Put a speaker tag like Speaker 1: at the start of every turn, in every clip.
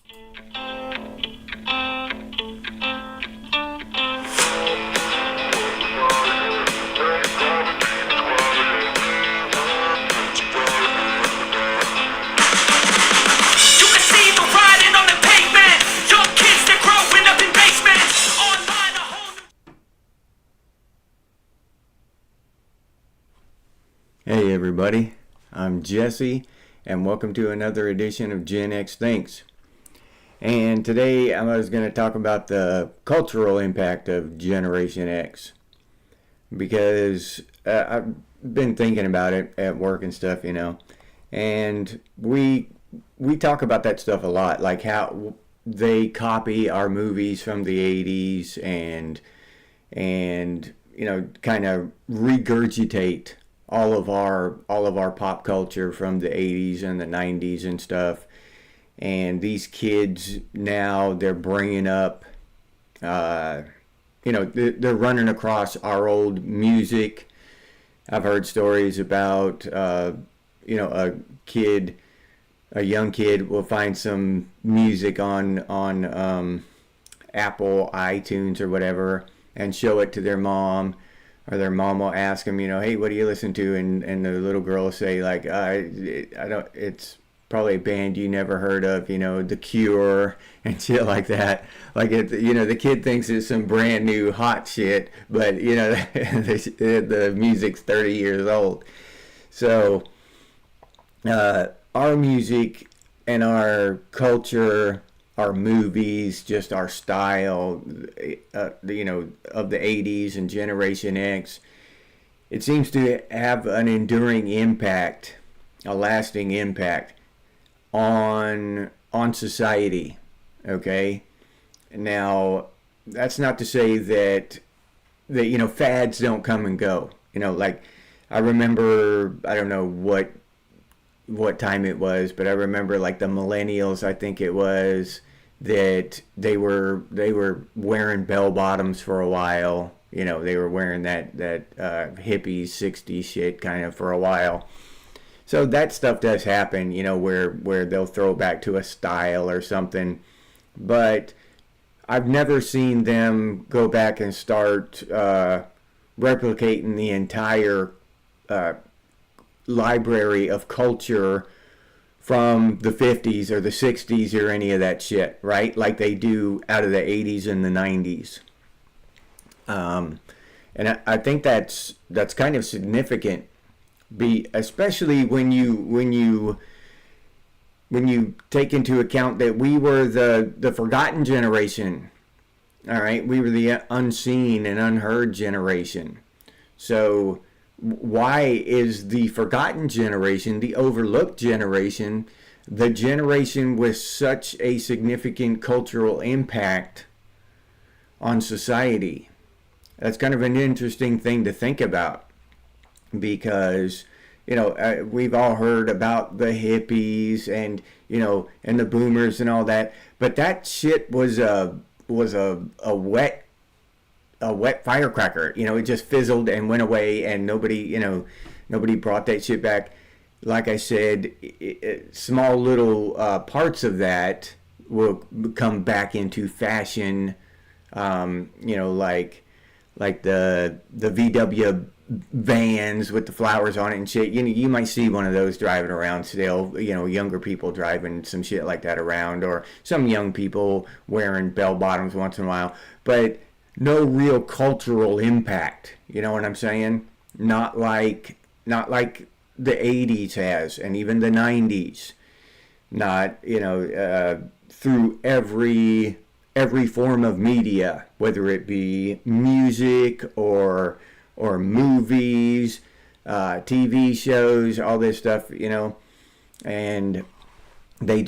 Speaker 1: Hey everybody, I'm Jesse and welcome to another edition of Gen X Thinks. And today I was going to talk about the cultural impact of Generation X because I've been thinking about it at work and stuff, and we talk about that stuff a lot, like how they copy our movies from the 80s and kind of regurgitate all of our pop culture from the 80s and the 90s and stuff. And these kids now, they're bringing up, they're running across our old music. I've heard stories about, a young kid will find some music on Apple iTunes or whatever and show it to their mom. Or their mom will ask them, hey, what do you listen to? And the little girl will say, like, I don't. It's probably a band you never heard of, The Cure and shit like that. Like, the kid thinks it's some brand new hot shit, but the music's 30 years old. So, our music and our culture, our movies, just our style, of the 80s and Generation X, it seems to have an enduring impact, a lasting impact on society. Okay, now that's not to say that fads don't come and go. Like I remember, I don't know what time it was, but I remember like the millennials, I think it was, that they were wearing bell bottoms for a while. They were wearing that hippies 60s shit kind of for a while. So that stuff does happen, where they'll throw back to a style or something. But I've never seen them go back and start replicating the entire library of culture from the 50s or the 60s or any of that shit, right? Like they do out of the 80s and the 90s. And I think that's kind of significant, especially when you take into account that we were the forgotten generation. All right, we were the unseen and unheard generation. So why is the forgotten generation, the overlooked generation, the generation with such a significant cultural impact on society? That's kind of an interesting thing to think about, because we've all heard about the hippies and the boomers and all that, but that shit was a wet firecracker. It just fizzled and went away, and nobody brought that shit back. Like I said, small little parts of that will come back into fashion. Like the VW vans with the flowers on it and shit. You might see one of those driving around still. Younger people driving some shit like that around, or some young people wearing bell bottoms once in a while. But no real cultural impact. You know what I'm saying? Not like the 80s has, and even the 90s. Not, through every form of media, whether it be music or movies, TV shows, all this stuff, and they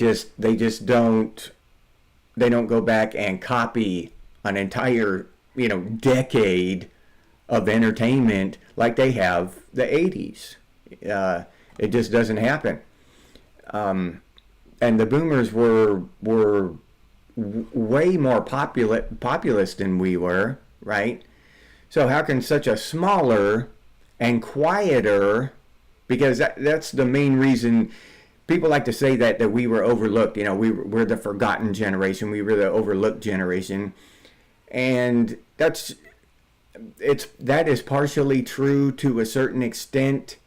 Speaker 1: don't go back and copy an entire decade of entertainment like they have the 80s. It just doesn't happen. And the boomers were way more populist than we were, right? So how can such a smaller and quieter, because that's the main reason people like to say that we were overlooked. You know, we're the forgotten generation. We were the overlooked generation, and that is partially true to a certain extent,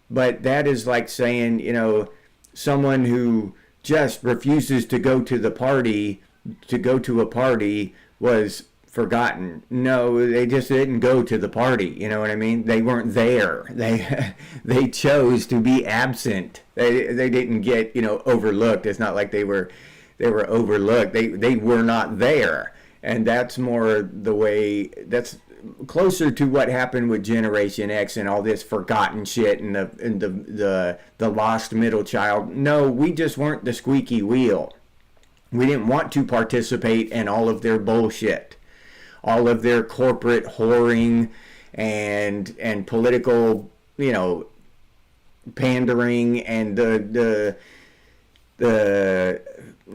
Speaker 1: but that is like saying, you know, someone who just refuses to go to a party was forgotten. No, they just didn't go to the party. You know what I mean? They weren't there. They chose to be absent. They didn't get, you know, overlooked. It's not like they were overlooked. They were not there. And that's more the way, that's closer to what happened with Generation X and all this forgotten shit and the lost middle child. No, we just weren't the squeaky wheel. We didn't want to participate in all of their bullshit, all of their corporate whoring and political, you know, pandering and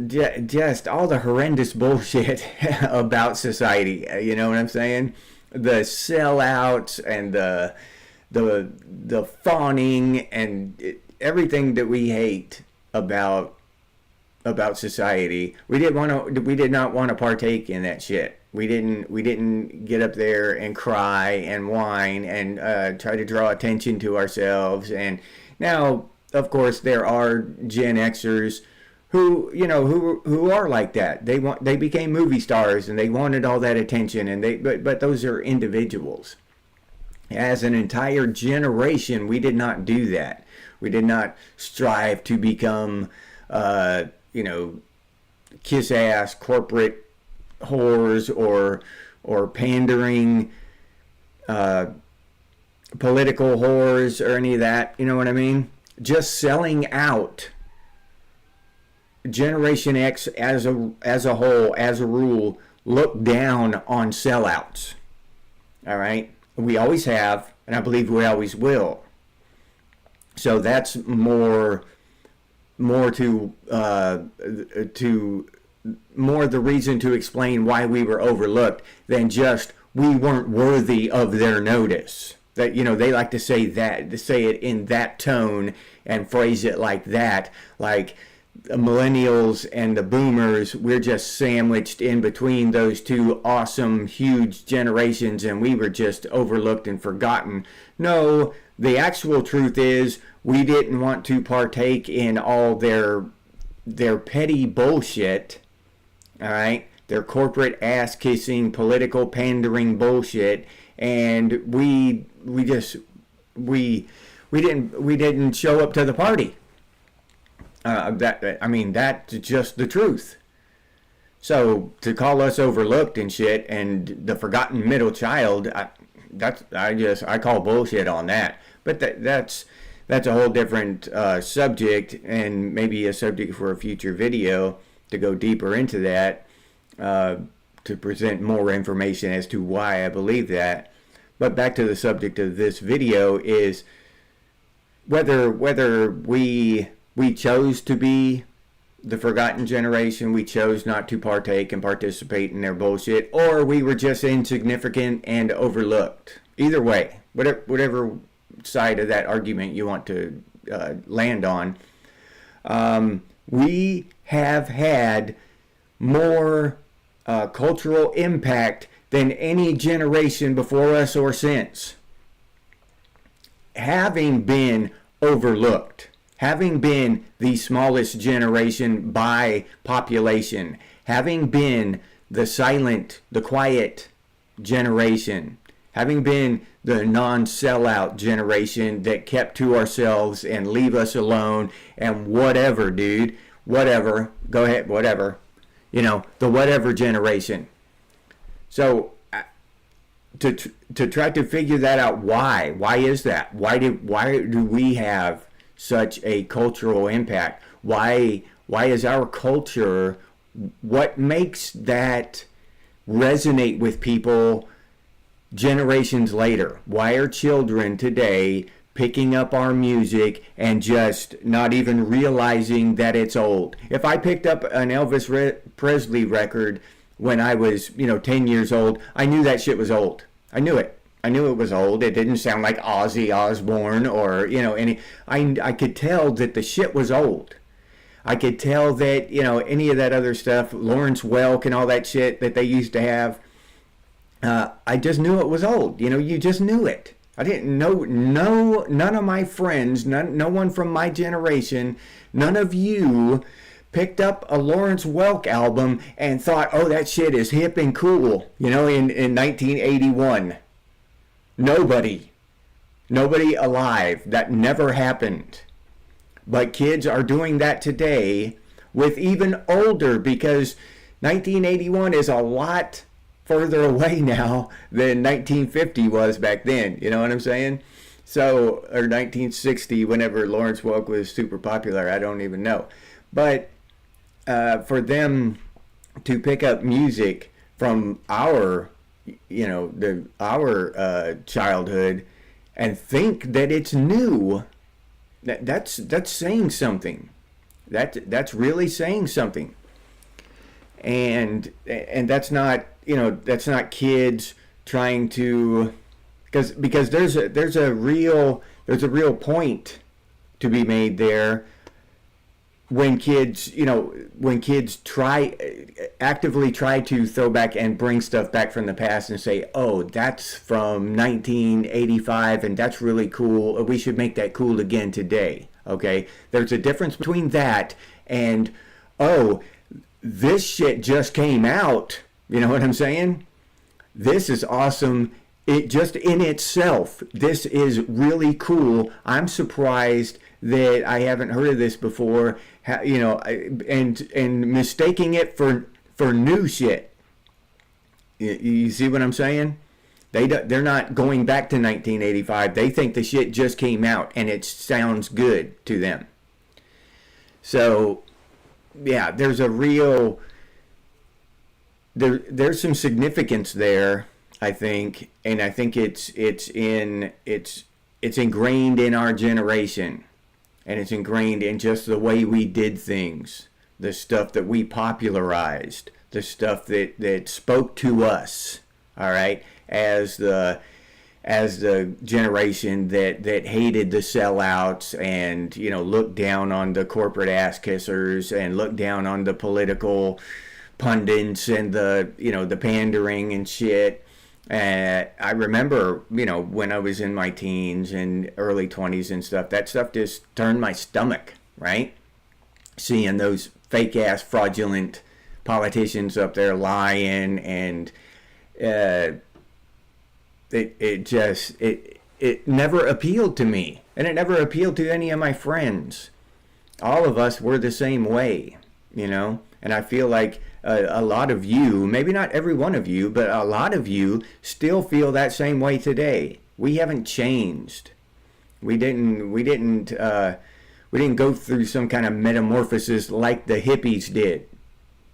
Speaker 1: just all the horrendous bullshit about society. You know what I'm saying? The sellouts and the fawning and everything that we hate about society. We did not want to partake in that shit. We didn't get up there and cry and whine and try to draw attention to ourselves. And now, of course, there are Gen Xers who, you know, who are like that. They became movie stars and they wanted all that attention, and but those are individuals. As an entire generation, we did not do that. We did not strive to become you know, kiss ass corporate whores or pandering political whores or any of that. You know what I mean? Just selling out. Generation X as a whole, as a rule, look down on sellouts. All right? We always have, and I believe we always will. So that's more the reason to explain why we were overlooked than just we weren't worthy of their notice. That, you know, they like to say it in that tone and phrase it like that, like the millennials and the boomers, we're just sandwiched in between those two awesome, huge generations, and we were just overlooked and forgotten. No, the actual truth is we didn't want to partake in all their petty bullshit, all right? Their corporate ass-kissing, political pandering bullshit, and we didn't show up to the party. That's just the truth. So to call us overlooked and shit and the forgotten middle child, I call bullshit on that. But that's a whole different subject, and maybe a subject for a future video to go deeper into that, to present more information as to why I believe that. But back to the subject of this video is whether we chose to be the forgotten generation, we chose not to partake and participate in their bullshit, or we were just insignificant and overlooked. Either way, whatever side of that argument you want to land on, we have had more cultural impact than any generation before us or since. Having been overlooked, having been the smallest generation by population, having been the silent, the quiet generation, having been the non-sellout generation that kept to ourselves and leave us alone and whatever, dude, whatever, go ahead, whatever, you know, the whatever generation. So to try to figure that out, why is that? Why do we have such a cultural impact? Why is our culture, what makes that resonate with people generations later? Why are children today picking up our music and just not even realizing that it's old? If I picked up an Elvis Presley record when I was, 10 years old, I knew that shit was old. I knew it. I knew it was old. It didn't sound like Ozzy Osbourne or, any. I could tell that the shit was old. I could tell that, any of that other stuff, Lawrence Welk and all that shit that they used to have, I just knew it was old. You just knew it. I didn't know, none of my friends, no one from my generation, none of you picked up a Lawrence Welk album and thought, oh, that shit is hip and cool, in 1981. Nobody alive. That never happened. But kids are doing that today with even older, because 1981 is a lot further away now than 1950 was back then. You know what I'm saying? So, or 1960, whenever Lawrence Welk was super popular, I don't even know. But for them to pick up music from our childhood and think that it's new, that's saying something. That's really saying something. And that's not kids trying to, because there's a real point to be made there when kids actively try to throw back and bring stuff back from the past and say, oh, that's from 1985 and that's really cool, we should make that cool again today. Okay, there's a difference between that and, oh, this shit just came out. You know what I'm saying? This is awesome. It just in itself, this is really cool. I'm surprised that I haven't heard of this before. And mistaking it for new shit. You see what I'm saying? They're not going back to 1985. They think the shit just came out and it sounds good to them. So, yeah, there's a real there's some significance there, I think, and I think it's ingrained in our generation, and it's ingrained in just the way we did things, the stuff that we popularized, the stuff that spoke to us, all right, as the generation that hated the sellouts and looked down on the corporate ass kissers and looked down on the political pundits and the pandering and shit. I remember when I was in my teens and early 20s and stuff, that stuff just turned my stomach, right? Seeing those fake ass fraudulent politicians up there lying, and it never appealed to me, and it never appealed to any of my friends. All of us were the same way, and I feel like a lot of you, maybe not every one of you, but a lot of you still feel that same way today. We haven't changed. We didn't go through some kind of metamorphosis like the hippies did.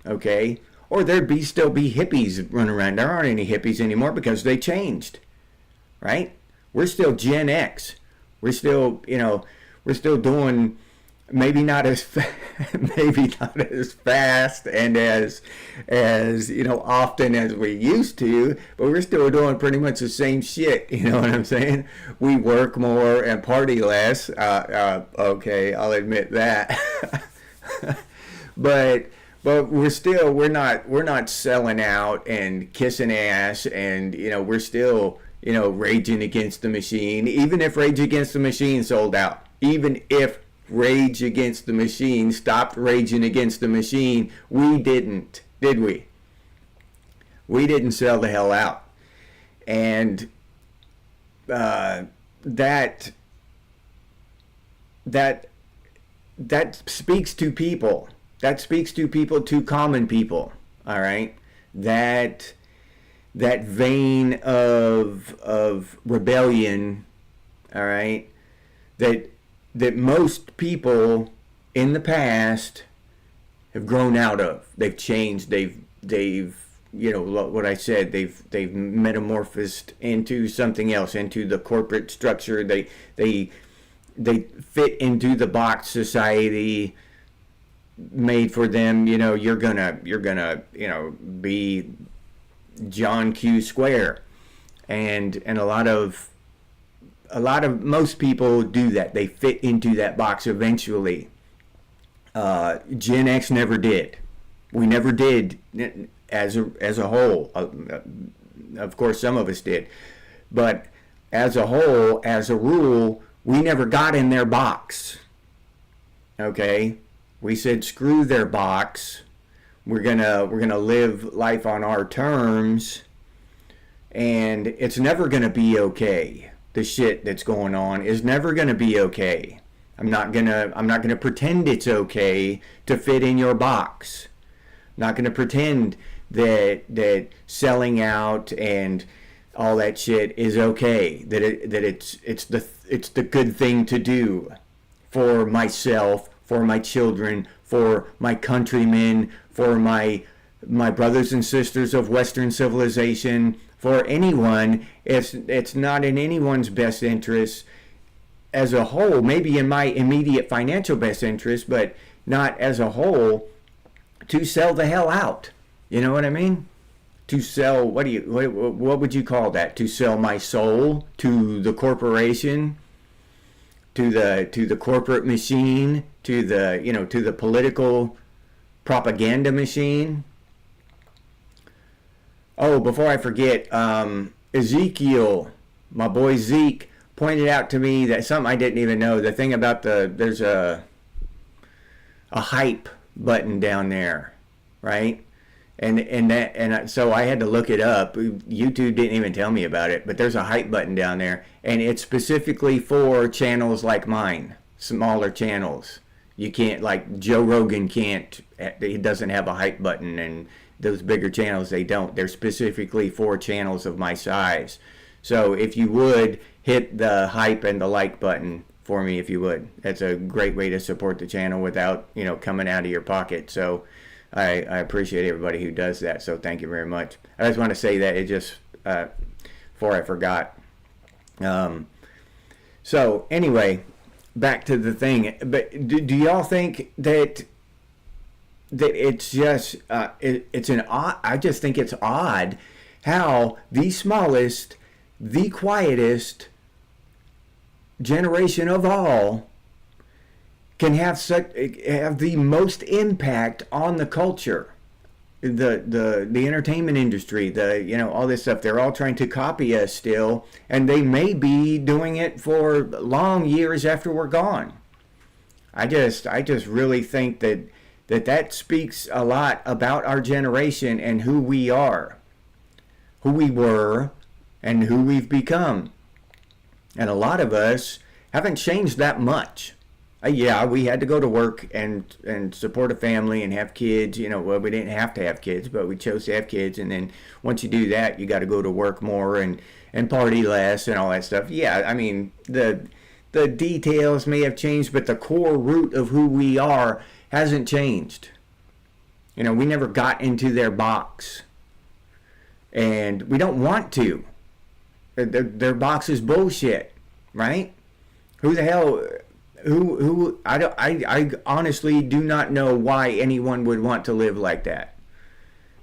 Speaker 1: Okay? Or there'd still be hippies running around. There aren't any hippies anymore because they changed. Right? We're still Gen X. We're still doing maybe not as fast and as often as we used to, but we're still doing pretty much the same shit. You know what I'm saying? We work more and party less. Okay, I'll admit that. but we're not selling out and kissing ass, and we're still Rage Against the Machine. Even if Rage Against the Machine sold out, even if Rage Against the Machine stopped raging against the machine, we didn't, did we? We didn't sell the hell out. And that speaks to people. That speaks to people, to common people. All right? That vein of rebellion, all right, that most people in the past have grown out of. They've changed. They've what I said. They've metamorphosed into something else, into the corporate structure. They fit into the box society made for them. You're gonna be John Q. Square, and most people do that. They fit into that box eventually. Gen X never did. We never did as a whole. Of course, some of us did, but as a whole, as a rule, we never got in their box. Okay, we said screw their box. We're gonna live life on our terms, and it's never gonna be okay. The shit that's going on is never gonna be okay. I'm not gonna pretend it's okay to fit in your box. I'm not gonna pretend that selling out and all that shit is okay. That it's the good thing to do for myself, for my children, for my countrymen, for my brothers and sisters of Western civilization, for anyone. It's not in anyone's best interest as a whole, maybe in my immediate financial best interest, but not as a whole, to sell the hell out. You know what I mean? To sell, what would you call that? To sell my soul to the corporation, to the corporate machine, to the political propaganda machine. Oh, before I forget, Ezekiel, my boy Zeke, pointed out to me that something I didn't even know. The thing about there's a hype button down there, right? So I had to look it up. YouTube didn't even tell me about it, but there's a hype button down there, and it's specifically for channels like mine, smaller channels. You can't, like Joe Rogan can't, he doesn't have a hype button, and those bigger channels, they don't. They're specifically for channels of my size. So if you would, hit the hype and the like button for me, if you would. That's a great way to support the channel without, coming out of your pocket. So I appreciate everybody who does that. So thank you very much. I just want to say that it just, before I forgot. So anyway, back to the thing. But do y'all think that it's just, it's an odd, I just think it's odd how the smallest, the quietest generation of all can have the most impact on the culture, the entertainment industry, all this stuff. They're all trying to copy us still, and they may be doing it for long years after we're gone. I just really think that speaks a lot about our generation and who we are, who we were, and who we've become. And a lot of us haven't changed that much. Yeah, we had to go to work and support a family and have kids. Well, we didn't have to have kids, but we chose to have kids. And then once you do that, you got to go to work more and party less and all that stuff. Yeah, I mean, the details may have changed, but the core root of who we are hasn't changed. We never got into their box. And we don't want to. Their box is bullshit, right? Who the hell, I honestly do not know why anyone would want to live like that.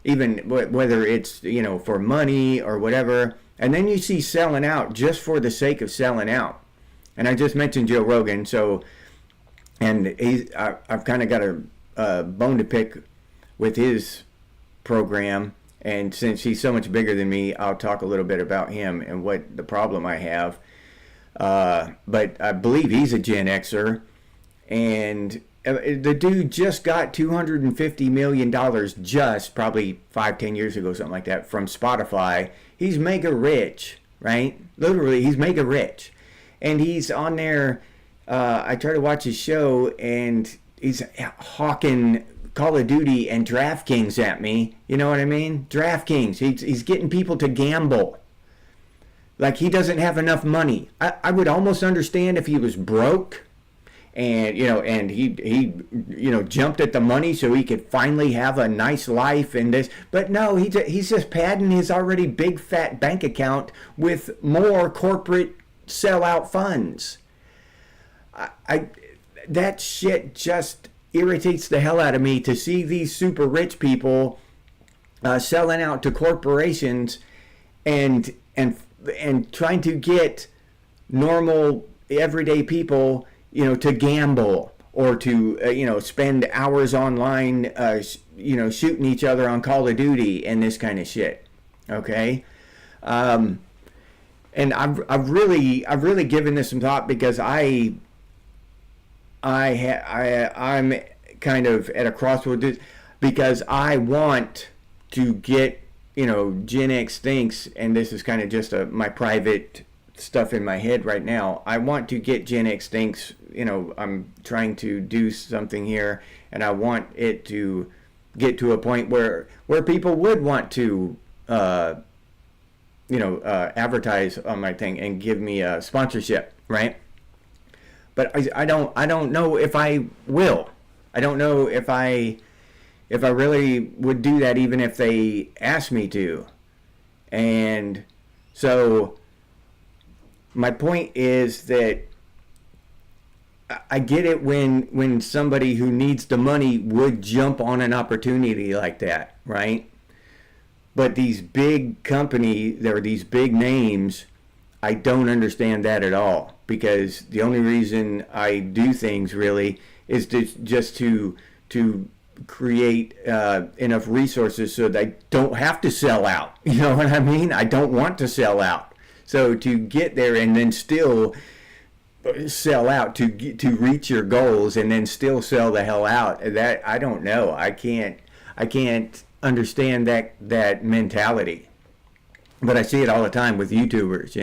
Speaker 1: Even whether it's, for money or whatever. And then you see selling out just for the sake of selling out. And I just mentioned Joe Rogan, and I've kind of got a bone to pick with his program. And since he's so much bigger than me, I'll talk a little bit about him and what the problem I have. But I believe he's a Gen Xer. And the dude just got $250 million just probably 5-10 years ago, something like that, from Spotify. He's mega rich, right? Literally, he's mega rich. And he's on there. I try to watch his show, and he's hawking Call of Duty and DraftKings at me. You know what I mean? DraftKings. He's getting people to gamble. Like he doesn't have enough money. I would almost understand if he was broke and, and he jumped at the money so he could finally have a nice life and this. But no, he's just padding his already big fat bank account with more corporate sellout funds. That shit just irritates the hell out of me to see these super rich people selling out to corporations and trying to get normal everyday people to gamble or to spend hours online, shooting each other on Call of Duty and this kind of shit. Okay. And I've really given this some thought, because I'm kind of at a crossroads, because I want to get, Gen X thinks, and this is kind of just my private stuff in my head right now. I want to get Gen X thinks, I'm trying to do something here, and I want it to get to a point where people would want to advertise on my thing and give me a sponsorship, right? But I don't know if I will. I don't know if I really would do that, even if they asked me to. And so my point is that I get it when somebody who needs the money would jump on an opportunity like that, right? But these big companies, or these big names, I don't understand that at all, because the only reason I do things really is just to create enough resources so that I don't have to sell out. You know what I mean? I don't want to sell out. So to get there and then still sell out, to reach your goals and then still sell the hell out, that I don't know. I can't understand that mentality. But I see it all the time with YouTubers,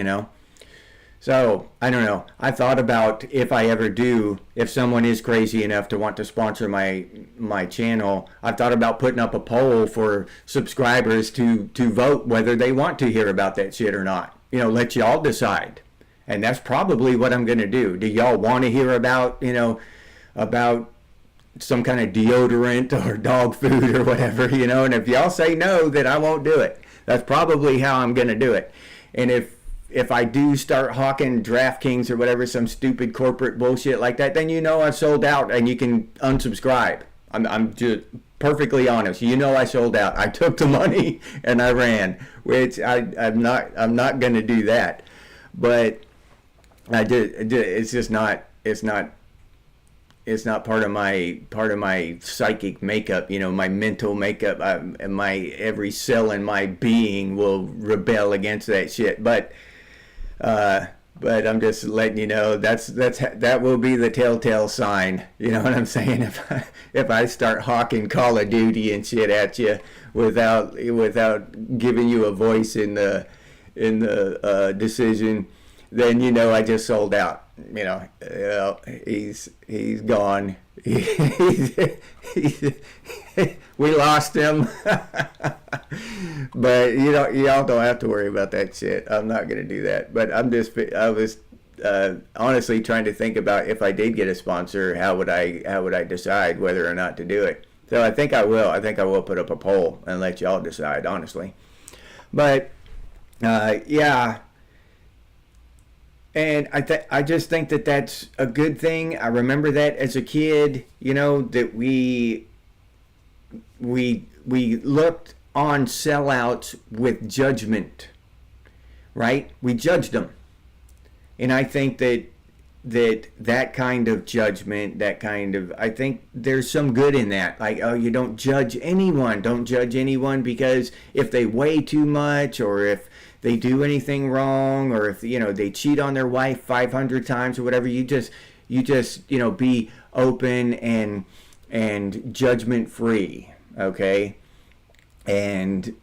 Speaker 1: So, I don't know. I thought about, if I ever do, if someone is crazy enough to want to sponsor my channel, I've thought about putting up a poll for subscribers to vote whether they want to hear about that shit or not. Let y'all decide. And that's probably what I'm going to do. Do y'all want to hear about, about some kind of deodorant or dog food or whatever, and if y'all say no, then I won't do it. That's probably how I'm going to do it. And if I do start hawking DraftKings or whatever, some stupid corporate bullshit like that, then I've sold out and you can unsubscribe. I'm just perfectly honest. I sold out. I took the money and I ran, which I'm not going to do that. But I did. It's just not. It's not part of my psychic makeup, my mental makeup. My every cell in my being will rebel against that shit. But I'm just letting you know that will be the telltale sign. You know what I'm saying? If I start hawking Call of Duty and shit at you without giving you a voice in the decision, then I just sold out. He's gone. We lost him. But y'all don't have to worry about that shit. I'm not gonna do that. But I was honestly trying to think about, if I did get a sponsor, how would I decide whether or not to do it. So I think I will. I think I will put up a poll and let y'all decide, honestly. But yeah. And I just think that that's a good thing. I remember that as a kid, that we looked on sellouts with judgment, right? We judged them. And I think that kind of judgment, I think there's some good in that. Like, oh, you don't judge anyone. Don't judge anyone because if they weigh too much, or if they do anything wrong, or if they cheat on their wife 500 times or whatever, you just be open and judgment free, okay? And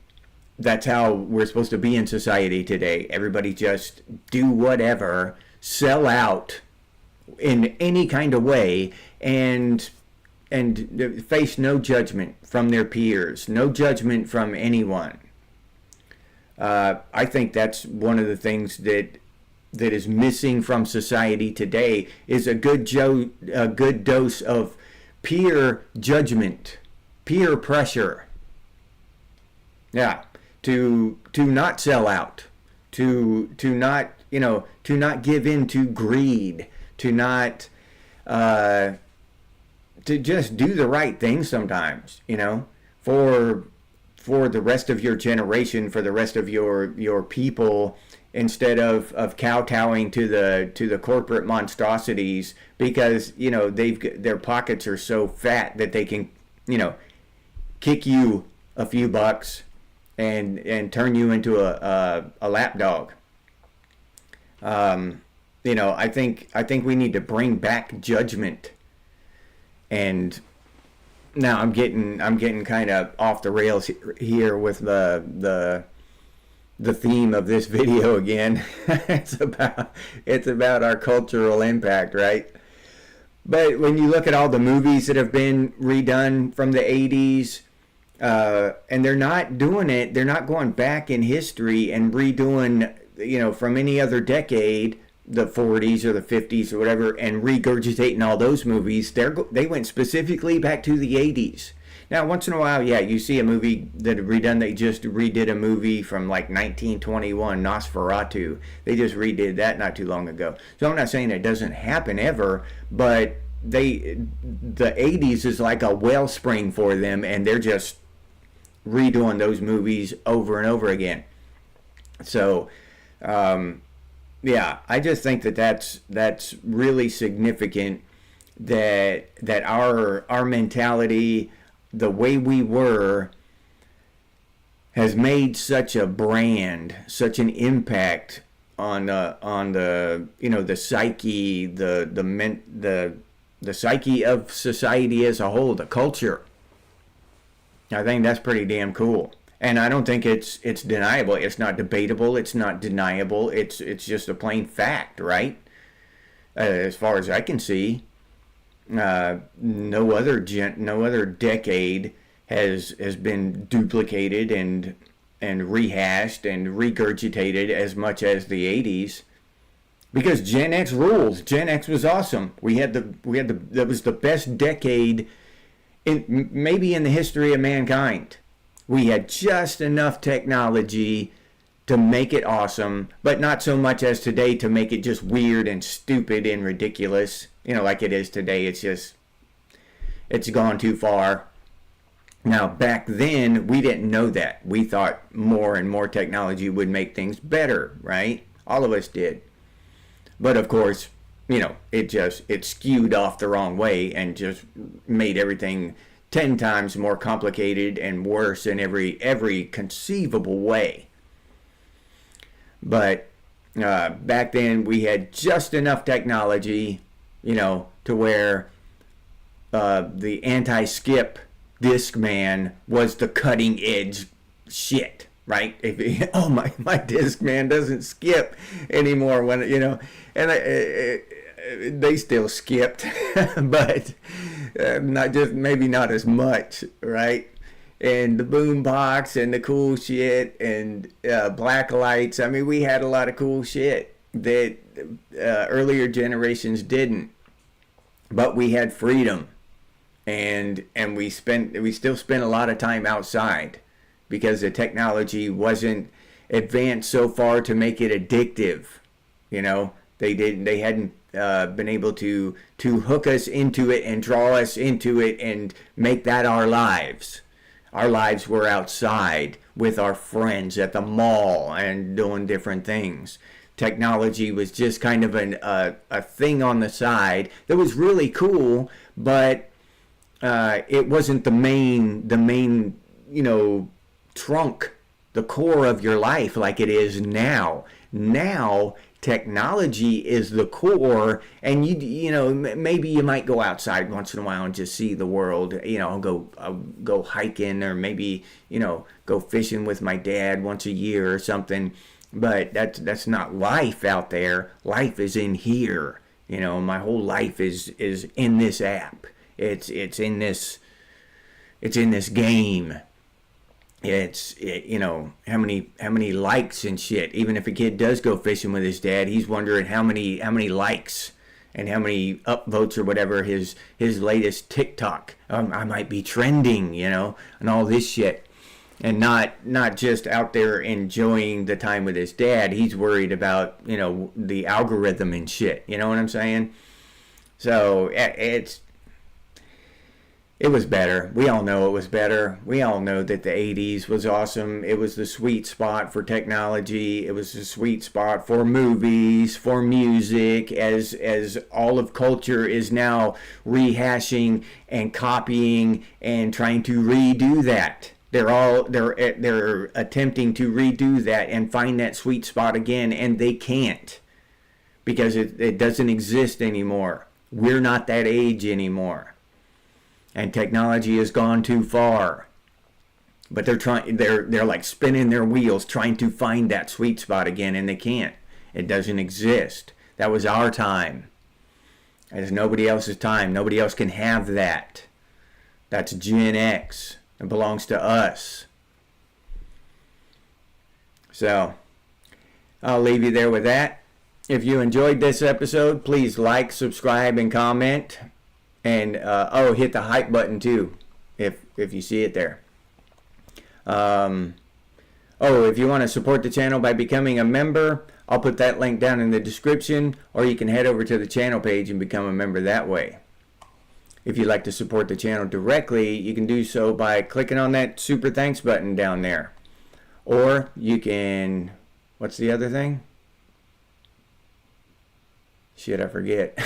Speaker 1: that's how we're supposed to be in society today. Everybody just do whatever, sell out in any kind of way, and face no judgment from their peers, no judgment from anyone. I think that's one of the things that is missing from society today, is a good dose of peer judgment, peer pressure. Yeah, to not sell out, to not give in to greed, to not to just do the right thing sometimes, for the rest of your generation, for the rest of your people, instead of kowtowing to the corporate monstrosities, because their pockets are so fat that they can kick you a few bucks and turn you into a lapdog. I think we need to bring back judgment. And now I'm getting kind of off the rails here with the theme of this video again. it's about our cultural impact, right? But when you look at all the movies that have been redone from the 80s, and they're not doing it, they're not going back in history and redoing, from any other decade, the 40s or the 50s or whatever, and regurgitating all those movies. They went specifically back to the 80s. Now, once in a while, yeah, you see a movie that redone. They just redid a movie from like 1921, Nosferatu. They just redid that not too long ago. So I'm not saying it doesn't happen ever, but the 80s is like a wellspring for them, and they're just redoing those movies over and over again. So, yeah, I just think that's really significant that our mentality, the way we were, has made such a brand, such an impact on the the psyche, the psyche of society as a whole, the culture. I think that's pretty damn cool. And I don't think it's deniable. It's not debatable. It's not deniable. It's just a plain fact, right? As far as I can see, no other decade has been duplicated and rehashed and regurgitated as much as the 80s. Because Gen X rules. Gen X was awesome. That was the best decade maybe in the history of mankind. We had just enough technology to make it awesome, but not so much as today to make it just weird and stupid and ridiculous. Like it is today. It's gone too far. Now, back then, we didn't know that. We thought more and more technology would make things better, right? All of us did. But of course, it skewed off the wrong way and just made everything 10 times more complicated and worse in every conceivable way. But back then we had just enough technology, to where the anti-skip Discman was the cutting edge shit, right? My Discman doesn't skip anymore and they still skipped, but maybe not as much, right? And the boom box and the cool shit and black lights. I mean, we had a lot of cool shit that earlier generations didn't, but we had freedom, and we still spent a lot of time outside because the technology wasn't advanced so far to make it addictive. They hadn't been able to hook us into it and draw us into it and make that our lives. Our lives were outside with our friends at the mall and doing different things. Technology was just kind of a thing on the side that was really cool, but it wasn't the main trunk, the core of your life like it is now. Now technology is the core, and maybe you might go outside once in a while and just see the world. I'll go hiking, or maybe go fishing with my dad once a year or something. But that's not life out there. Life is in here. My whole life is in this app. It's in this game. How many likes and shit. Even if a kid does go fishing with his dad, he's wondering how many likes and how many upvotes or whatever his latest TikTok. I might be trending, and all this shit. And not just out there enjoying the time with his dad. He's worried about the algorithm and shit. You know what I'm saying? So It was better. We all know it was better. We all know that the 80s was awesome. It was the sweet spot for technology. It was the sweet spot for movies, for music, as all of culture is now rehashing and copying and trying to redo that. They're attempting to redo that and find that sweet spot again, and they can't because it doesn't exist anymore. We're not that age anymore. And technology has gone too far. But they're like spinning their wheels trying to find that sweet spot again, and they can't. It doesn't exist. That was our time. It's nobody else's time. Nobody else can have that. That's Gen X. It belongs to us. So, I'll leave you there with that. If you enjoyed this episode, please like, subscribe, and comment. And hit the hype button too, if you see it there. If you want to support the channel by becoming a member, I'll put that link down in the description, or you can head over to the channel page and become a member that way. If you'd like to support the channel directly, you can do so by clicking on that super thanks button down there. Or you can, what's the other thing? Shit, I forget.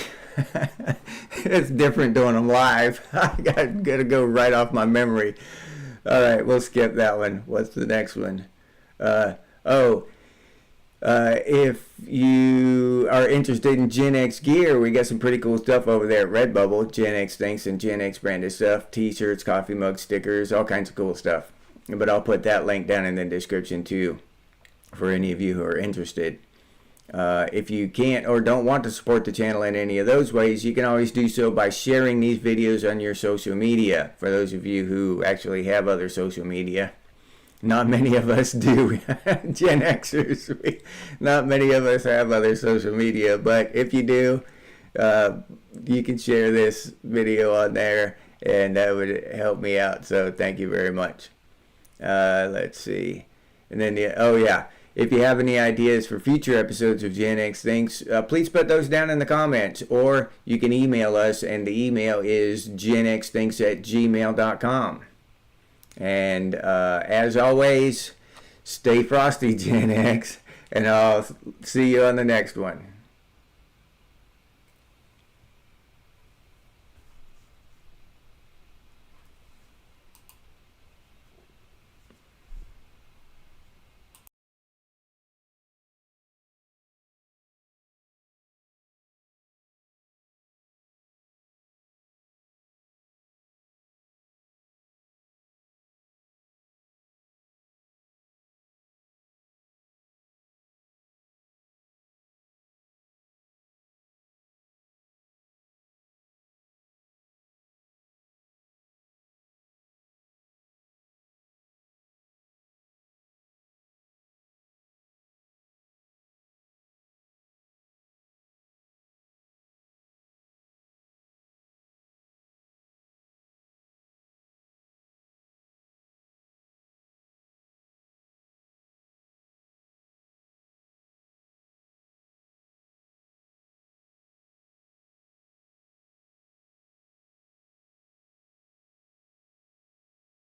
Speaker 1: It's different doing them live. I gotta go right off my memory. All right, we'll skip that one. What's the next one? If you are interested in Gen X gear, we got some pretty cool stuff over there at Redbubble. Gen X Thinks and Gen X branded stuff. T-shirts, coffee mugs, stickers, all kinds of cool stuff. But I'll put that link down in the description too for any of you who are interested. If you can't or don't want to support the channel in any of those ways, you can always do so by sharing these videos on your social media. For those of you who actually have other social media, not many of us do. Gen Xers, not many of us have other social media, but if you do, you can share this video on there, and that would help me out. So thank you very much. Let's see, and then if you have any ideas for future episodes of Gen X Thinks, please put those down in the comments, or you can email us, and the email is genxthinks@gmail.com. And as always, stay frosty, Gen X, and I'll see you on the next one.